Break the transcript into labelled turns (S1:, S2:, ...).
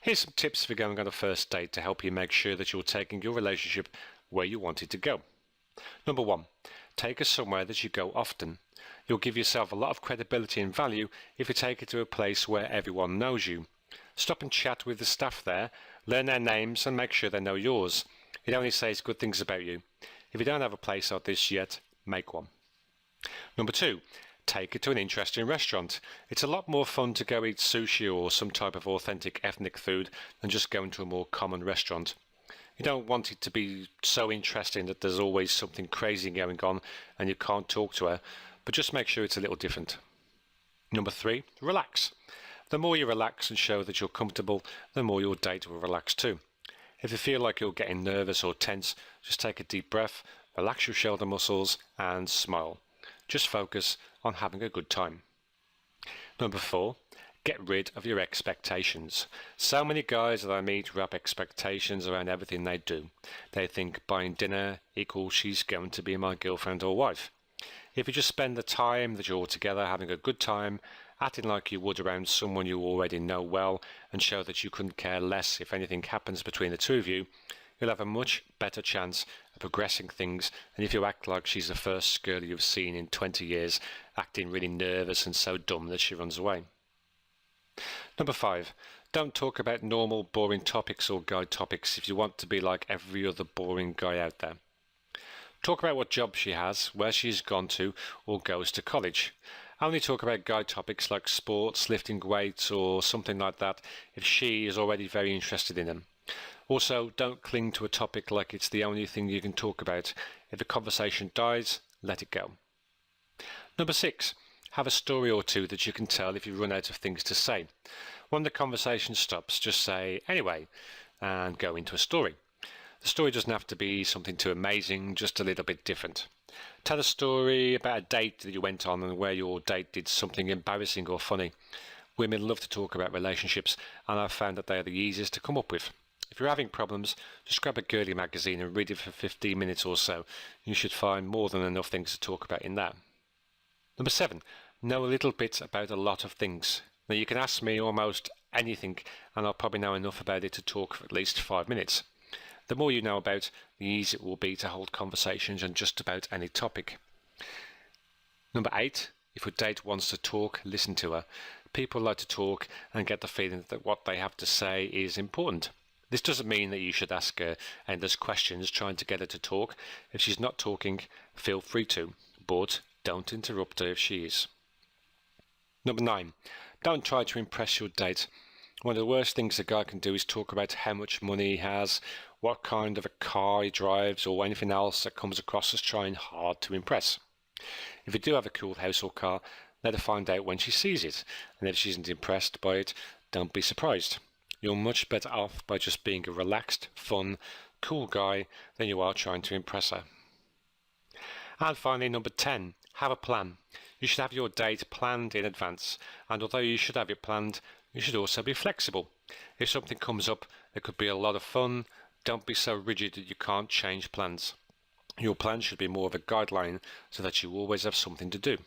S1: Here's some tips for going on a first date to help you make sure that you're taking your relationship where you want it to go. Number 1, take her somewhere that you go often. You'll give yourself a lot of credibility and value if you take her to a place where everyone knows you. Stop and chat with the staff there, learn their names and make sure they know yours. It only says good things about you. If you don't have a place like this yet, make one. Number 2, take her to an interesting restaurant. It's a lot more fun to go eat sushi or some type of authentic ethnic food than just going to a more common restaurant. You don't want it to be so interesting that there's always something crazy going on and you can't talk to her, but just make sure it's a little different. Number 3, relax. The more you relax and show that you're comfortable, the more your date will relax too. If you feel like you're getting nervous or tense, just take a deep breath, relax your shoulder muscles and smile. Just focus on having a good time. Number 4, get rid of your expectations. So many guys that I meet wrap expectations around everything they do. They think buying dinner equals she's going to be my girlfriend or wife. If you just spend the time that you're together having a good time, acting like you would around someone you already know well, and show that you couldn't care less if anything happens between the two of you, you'll have a much better chance of progressing things than if you act like she's the first girl you've seen in 20 years, acting really nervous and so dumb that she runs away. Number 5, don't talk about normal boring topics or guy topics if you want to be like every other boring guy out there. Talk about what job she has, where she's gone to or goes to college. Only talk about guy topics like sports, lifting weights or something like that if she is already very interested in them. Also, don't cling to a topic like it's the only thing you can talk about. If the conversation dies, let it go. Number 6, have a story or two that you can tell if you run out of things to say. When the conversation stops, just say, anyway, and go into a story. The story doesn't have to be something too amazing, just a little bit different. Tell a story about a date that you went on and where your date did something embarrassing or funny. Women love to talk about relationships, and I've found that they are the easiest to come up with. If you're having problems, just grab a girly magazine and read it for 15 minutes or so. You should find more than enough things to talk about in that. Number 7, know a little bit about a lot of things. Now you can ask me almost anything and I'll probably know enough about it to talk for at least 5 minutes. The more you know about, the easier it will be to hold conversations on just about any topic. Number 8, if your date wants to talk, listen to her. People like to talk and get the feeling that what they have to say is important. This doesn't mean that you should ask her endless questions trying to get her to talk. If she's not talking, feel free to, but don't interrupt her if she is. Number 9, don't try to impress your date. One of the worst things a guy can do is talk about how much money he has, what kind of a car he drives, or anything else that comes across as trying hard to impress. If you do have a cool house or car, let her find out when she sees it, and if she isn't impressed by it, don't be surprised. You're much better off by just being a relaxed, fun, cool guy than you are trying to impress her. And finally, number 10, have a plan. You should have your date planned in advance, and although you should have it planned, you should also be flexible. If something comes up that could be a lot of fun, don't be so rigid that you can't change plans. Your plan should be more of a guideline so that you always have something to do.